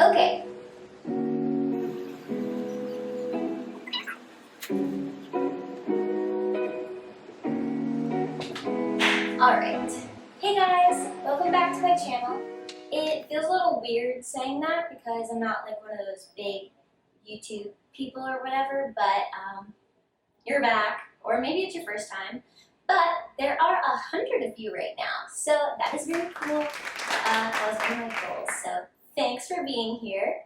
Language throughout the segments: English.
Okay. Alright. Hey guys, welcome back to my channel. It feels a little weird saying that because I'm not like one of those big YouTube people or whatever, but you're back, or maybe it's your first time. But there are 100 of you right now, so that is very cool. That was one of my goals, so thanks for being here.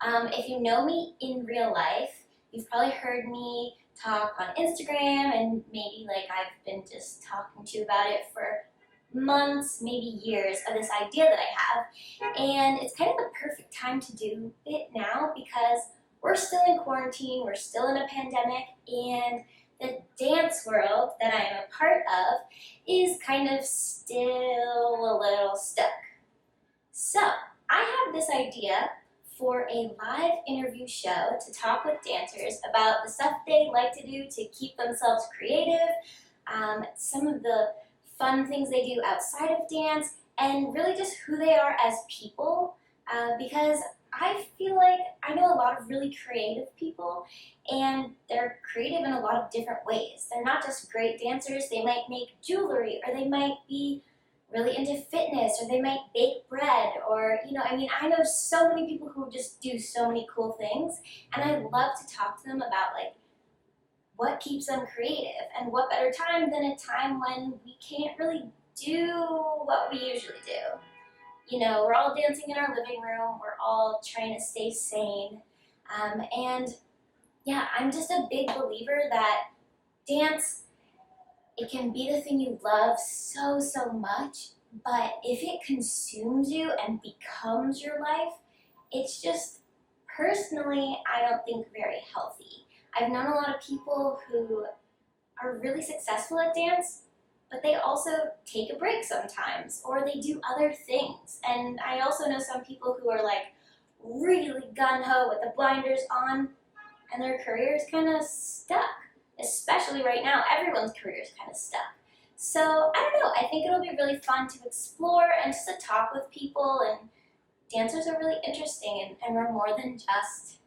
If you know me in real life, you've probably heard me talk on Instagram, and maybe like I've been just talking to you about it for months, maybe years, of this idea that I have. And it's kind of the perfect time to do it now because we're still in quarantine, we're still in a pandemic, and the dance world that I am a part of is kind of still a little stuck. So I have this idea for a live interview show to talk with dancers about the stuff they like to do to keep themselves creative, some of the fun things they do outside of dance, and really just who they are as people, because I feel like I know a lot of really creative people, and they're creative in a lot of different ways. They're not just great dancers, they might make jewelry, or they might be really into fitness, or they might bake bread, or, I know so many people who just do so many cool things, and I love to talk to them about, like, what keeps them creative, and what better time than a time when we can't really do what we usually do. We're all dancing in our living room, we're all trying to stay sane, and yeah, I'm just a big believer that dance, it can be the thing you love so, so much, but if it consumes you and becomes your life, it's just, personally, I don't think very healthy. I've known a lot of people who are really successful at dance, but they also take a break sometimes, or they do other things. And I also know some people who are like really gung-ho with the blinders on, and their career is kind of stuck. Especially right now, everyone's career is kind of stuck. So, I don't know, I think it'll be really fun to explore and just to talk with people, and dancers are really interesting, and we're more than just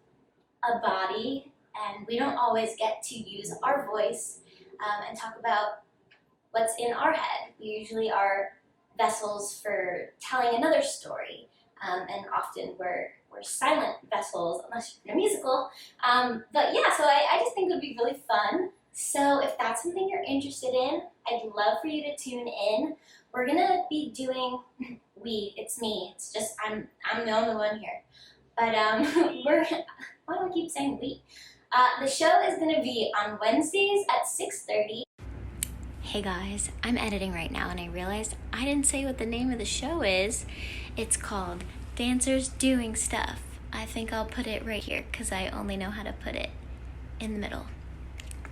a body, and we don't always get to use our voice and talk about what's in our head. We usually are vessels for telling another story, and often we're silent vessels, unless you're in a musical. But yeah, so I just think it would be really fun. So if that's something you're interested in, I'd love for you to tune in. We're gonna be doing, it's me, it's just, I'm the only one here. But why do I keep saying we? The show is gonna be on Wednesdays at 6:30. Hey guys, I'm editing right now and I realized I didn't say what the name of the show is. It's called Dancers Doing Stuff. I think I'll put it right here because I only know how to put it in the middle.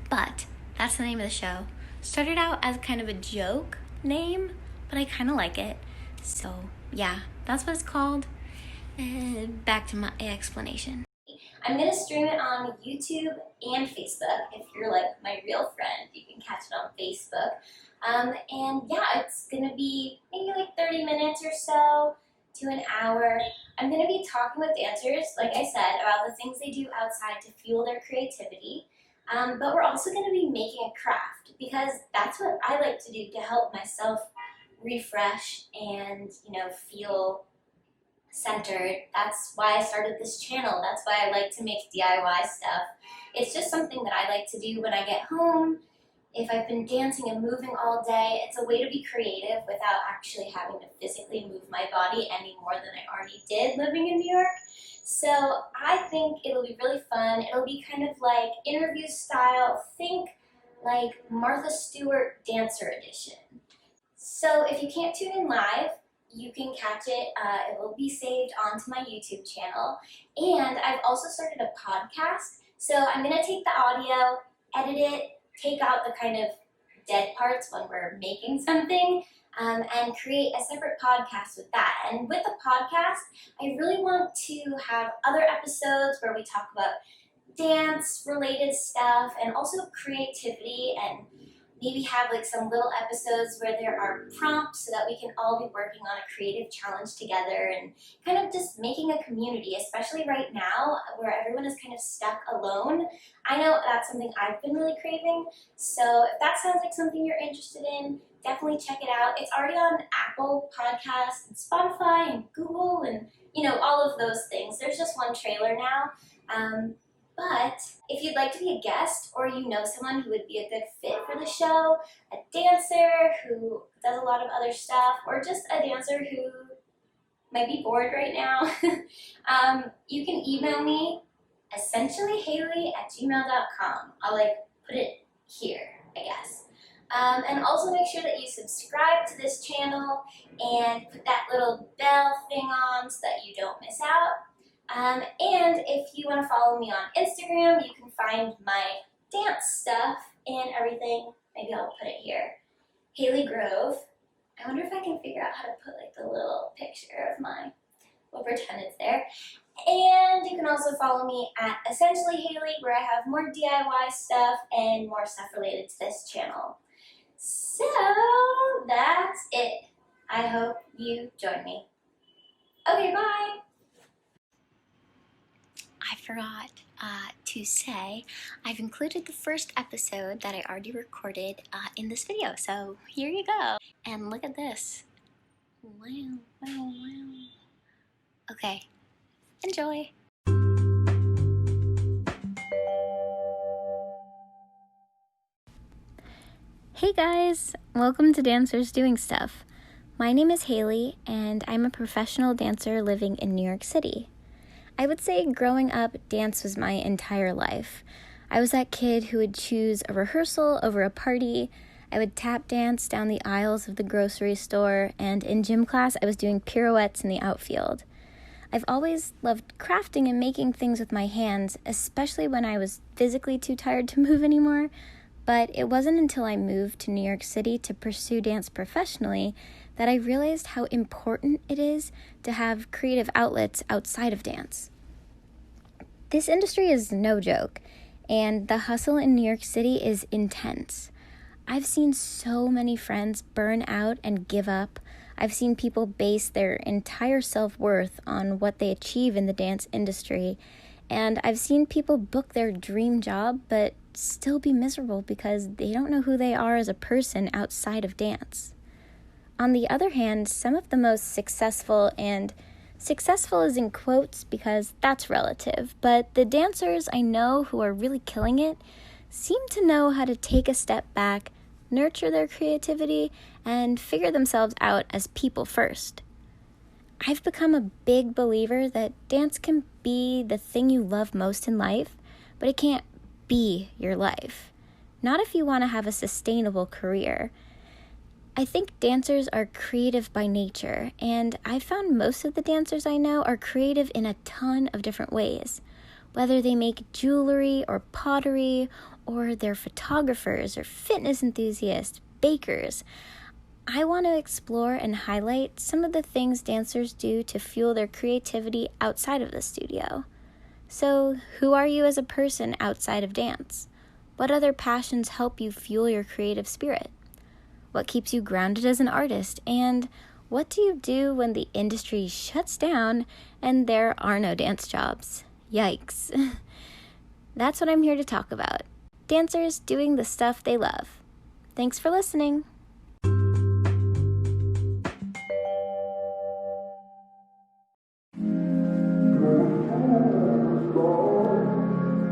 But that's the name of the show. Started out as kind of a joke name, but I kind of like it. So yeah, that's what it's called. Back to my explanation. I'm going to stream it on YouTube and Facebook. If you're like my real friend, you can catch it on Facebook. And yeah, it's going to be maybe like 30 minutes or so to an hour. I'm going to be talking with dancers, like I said, about the things they do outside to fuel their creativity. But we're also going to be making a craft, because that's what I like to do to help myself refresh and, feel centered. That's why I started this channel. That's why I like to make DIY stuff. It's just something that I like to do when I get home. If I've been dancing and moving all day, it's a way to be creative without actually having to physically move my body any more than I already did living in New York. So I think it'll be really fun. It'll be kind of like interview style. Think like Martha Stewart Dancer Edition. So if you can't tune in live, you can catch it. It will be saved onto my YouTube channel. And I've also started a podcast. So I'm going to take the audio, edit it, take out the kind of dead parts when we're making something, and create a separate podcast with that. And with the podcast, I really want to have other episodes where we talk about dance-related stuff and also creativity and maybe have like some little episodes where there are prompts so that we can all be working on a creative challenge together and kind of just making a community, especially right now where everyone is kind of stuck alone. I know that's something I've been really craving, so if that sounds like something you're interested in, definitely check it out. It's already on Apple Podcasts and Spotify and Google and all of those things. There's just one trailer now. But if you'd like to be a guest or you know someone who would be a good fit for the show, a dancer who does a lot of other stuff, or just a dancer who might be bored right now, you can email me essentiallyhaley@gmail.com. I'll put it here, I guess. And also make sure that you subscribe to this channel and put that little bell thing on so that you don't miss out. And if you want to follow me on Instagram, you can find my dance stuff and everything. Maybe I'll put it here. Haley Grove. I wonder if I can figure out how to put the little picture of mine. We'll pretend it's there. And you can also follow me at Essentially Haley, where I have more DIY stuff and more stuff related to this channel. So that's it. I hope you join me. Okay, bye. I forgot to say, I've included the first episode that I already recorded in this video, so here you go. And look at this. Wow, wow, wow. Okay, enjoy. Hey guys, welcome to Dancers Doing Stuff. My name is Haley, and I'm a professional dancer living in New York City. I would say growing up, dance was my entire life. I was that kid who would choose a rehearsal over a party. I would tap dance down the aisles of the grocery store, and in gym class, I was doing pirouettes in the outfield. I've always loved crafting and making things with my hands, especially when I was physically too tired to move anymore. But it wasn't until I moved to New York City to pursue dance professionally that I realized how important it is to have creative outlets outside of dance. This industry is no joke, and the hustle in New York City is intense. I've seen so many friends burn out and give up. I've seen people base their entire self-worth on what they achieve in the dance industry, and I've seen people book their dream job but still be miserable because they don't know who they are as a person outside of dance. On the other hand, some of the most successful, and successful is in quotes because that's relative, but the dancers I know who are really killing it seem to know how to take a step back, nurture their creativity, and figure themselves out as people first. I've become a big believer that dance can be the thing you love most in life, but it can't be your life. Not if you want to have a sustainable career. I think dancers are creative by nature, and I've found most of the dancers I know are creative in a ton of different ways. Whether they make jewelry or pottery, or they're photographers or fitness enthusiasts, bakers. I want to explore and highlight some of the things dancers do to fuel their creativity outside of the studio. So, who are you as a person outside of dance? What other passions help you fuel your creative spirit? What keeps you grounded as an artist? And what do you do when the industry shuts down and there are no dance jobs? Yikes. That's what I'm here to talk about. Dancers doing the stuff they love. Thanks for listening.